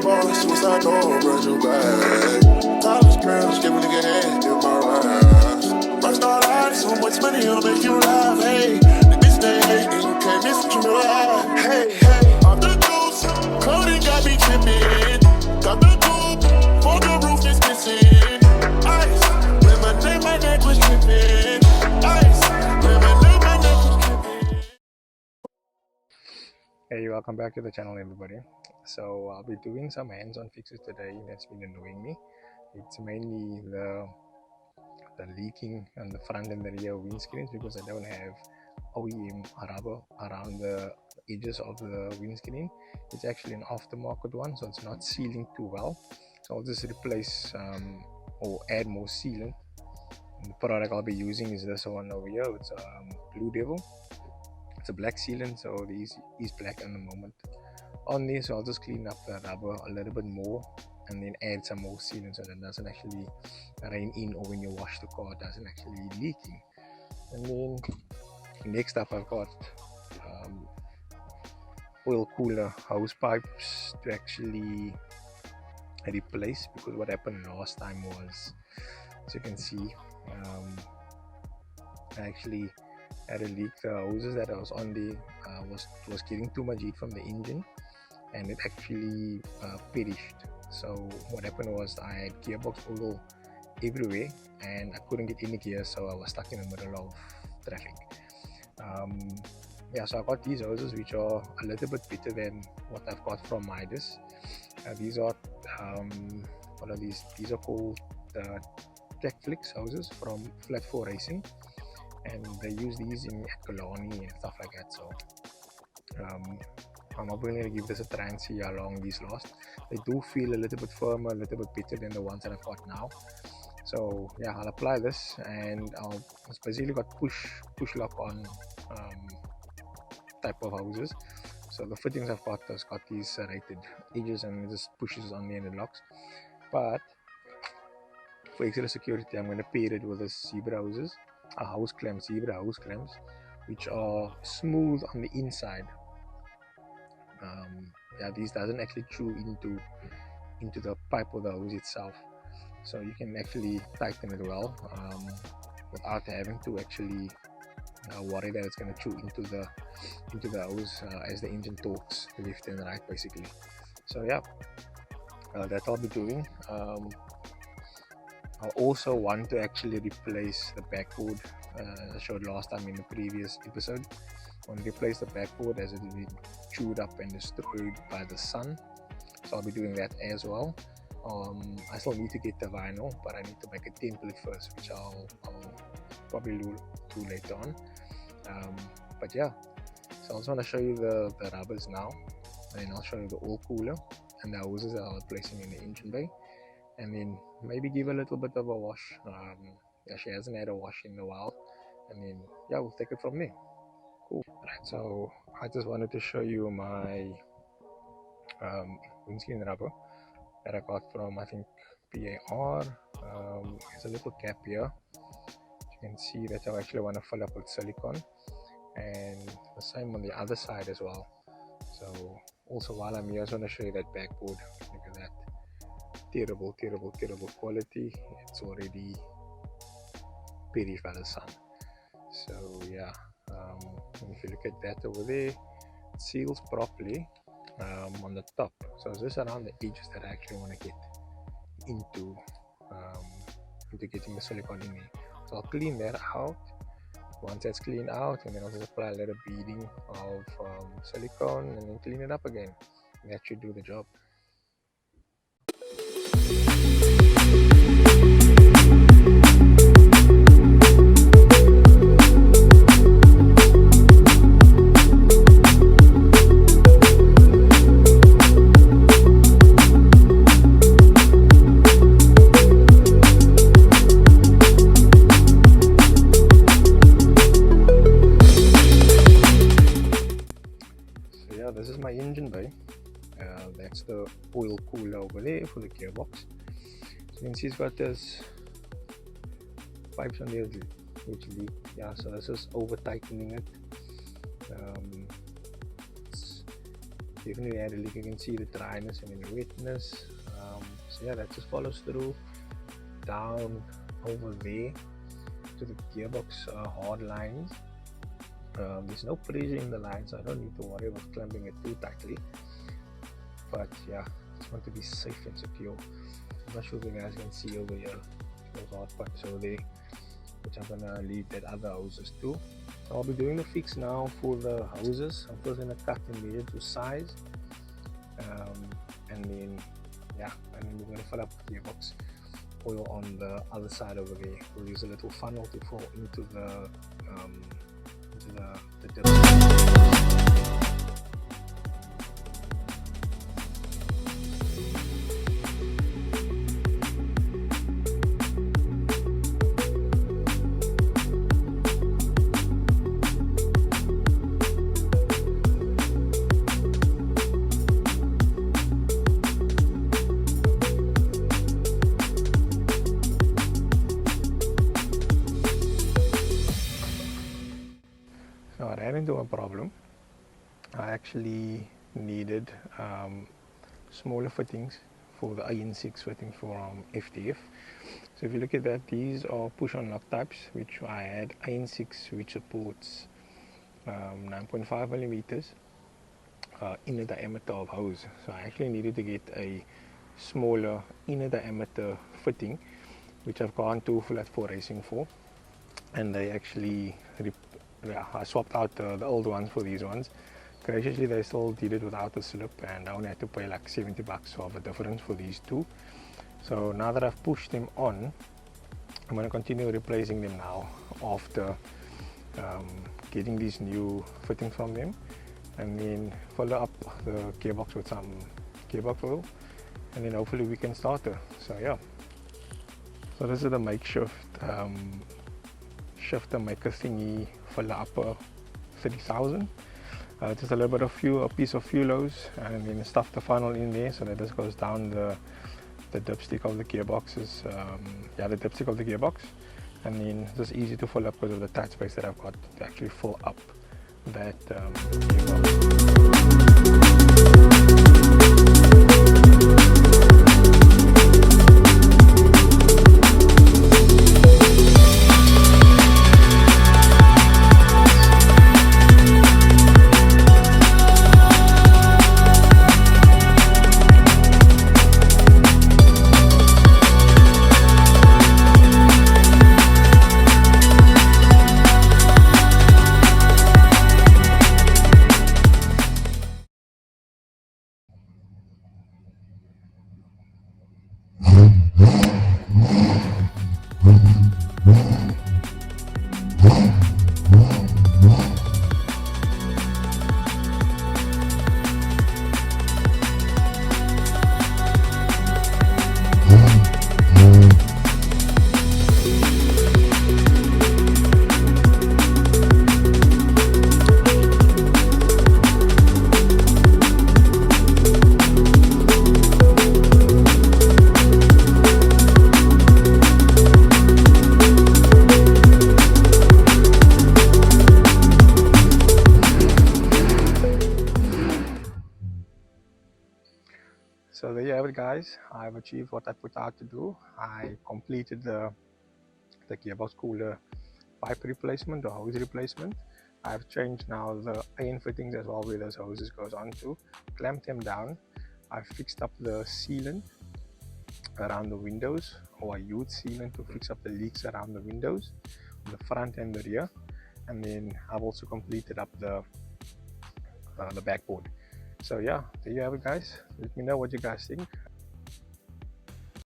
bar, suicide door, brand new bag. College girls, give a nigga head, give my ride. Rockstar life, so much money, it'll make you laugh. Hey, the bitch they hate, you can't miss what you laugh. Hey, hey, off the juice, clothing got me tripping. Got the coupe, for the roof is missing. Ice, when my neck was tripping. Ice, when my neck was tripping. Hey, welcome back to the channel, everybody. So I'll be doing some hands-on fixes today. That's been annoying me. It's mainly the leaking on the front and the rear windscreens because I don't have OEM rubber around the edges of the windscreen. It's actually an aftermarket one, so it's not sealing too well. So I'll just replace or add more sealant. And the product I'll be using is this one over here. It's Blue Devil. It's a black sealant, so is black at the moment on this. So I'll just clean up the rubber a little bit more and then add some more sealant so that it doesn't actually rain in, or when you wash the car it doesn't actually leaking. And then next up I've got oil cooler hose pipes to actually replace, because what happened last time was, as you can see, I actually had a leak. The hoses that I was on there was getting too much heat from the engine, and it actually perished. So what happened was I had gearbox oil everywhere and I couldn't get any gear, so I was stuck in the middle of traffic. So I got these hoses which are a little bit better than what I've got from Midas. These are what are these? These are called TechFlix hoses from Flat 4 Racing, and they use these in Kalani and stuff like that. So I'm probably going to give this a try and see how long these last. They do feel a little bit firmer, a little bit better than the ones that I've got now. So yeah, I'll apply this, and it's basically got push lock on type of hoses. So the fittings I've got has got these serrated edges, and it just pushes on the end and locks. But for extra security, I'm going to pair it with this zebra hoses, zebra hose clamps, which are smooth on the inside. These doesn't actually chew into the pipe or the hose itself, so you can actually tighten it well without having to actually worry that it's going to chew into the hose as the engine torques left and right, basically. So yeah, that I'll be doing. I also want to actually replace the backboard. I showed last time in the previous episode. I want to replace the backboard as it has been chewed up and destroyed by the sun. So I'll be doing that as well. I still need to get the vinyl, but I need to make a template first, which I'll probably do later on. But yeah, so I just want to show you the rubbers now, and then I'll show you the oil cooler and the hoses that I'll be placing in the engine bay, and then maybe give a little bit of a wash. She hasn't had a wash in a while, and then yeah, we'll take it from there. Cool. Right, so I just wanted to show you my windscreen rubber that I got from, I think, PAR. There's a little cap here. You can see that I actually want to fill up with silicone, and the same on the other side as well. So also while I'm here, I just want to show you that backboard. Look at that. Terrible quality. It's already perished by the sun. So yeah, if you look at that over there, it seals properly on the top. So it's just around the edges that I actually want to get into getting the silicone in there. So I'll clean that out. Once that's cleaned out, and then I'll just apply a little beading of silicone and then clean it up again. And that should do the job. This is my engine bay. That's the oil cooler over there for the gearbox. So you can see it's got this pipes on there which leak. Yeah, so this is over tightening it. definitely had a leak. You can see the dryness and the wetness. So yeah, that just follows through down over there to the gearbox hard lines. There's no pressure in the line, so I don't need to worry about clamping it too tightly. But yeah, just want to be safe and secure. I'm not sure if you guys can see over here those hard pipes over there, which I'm gonna leave that other hoses too. So I'll be doing the fix now for the hoses. I'm first gonna cut and measure to size, and then yeah, and then we're gonna fill up the gearbox oil on the other side over there. We'll use a little funnel to fall into the dip. So I ran into a problem. I actually needed smaller fittings for the IN6 fitting from FDF. So if you look at that, these are push-on lock types, which I had IN6, which supports 9.5 millimeters inner diameter of hose. So I actually needed to get a smaller inner diameter fitting, which I've gone to Flat 4 Racing for, and they actually I swapped out the old ones for these ones. Graciously, they still did it without the slip, and I only had to pay like $70 of a difference for these two. So now that I've pushed them on, I'm going to continue replacing them now after getting these new fittings from them, and then follow up the gearbox with some gearbox oil, and then hopefully we can start her. So yeah, so this is the makeshift shifter maker thingy for the upper 30,000. Just a little bit of fuel, a piece of fuel hose, and then stuff the funnel in there so that this goes down the dipstick of the gearboxes. The dipstick of the gearbox, and then it's just easy to fill up because of the tight space that I've got to actually fill up that gearbox. So there you have it, guys. I've achieved what I put out to do. I completed the gearbox cooler pipe replacement, the hose replacement. I've changed now the IN fittings as well, where those hoses goes on to, clamped them down. I fixed up the sealant around the windows, or I used sealant to fix up the leaks around the windows, on the front and the rear. And then I've also completed up the backboard. So yeah, there you have it, guys. Let me know what you guys think.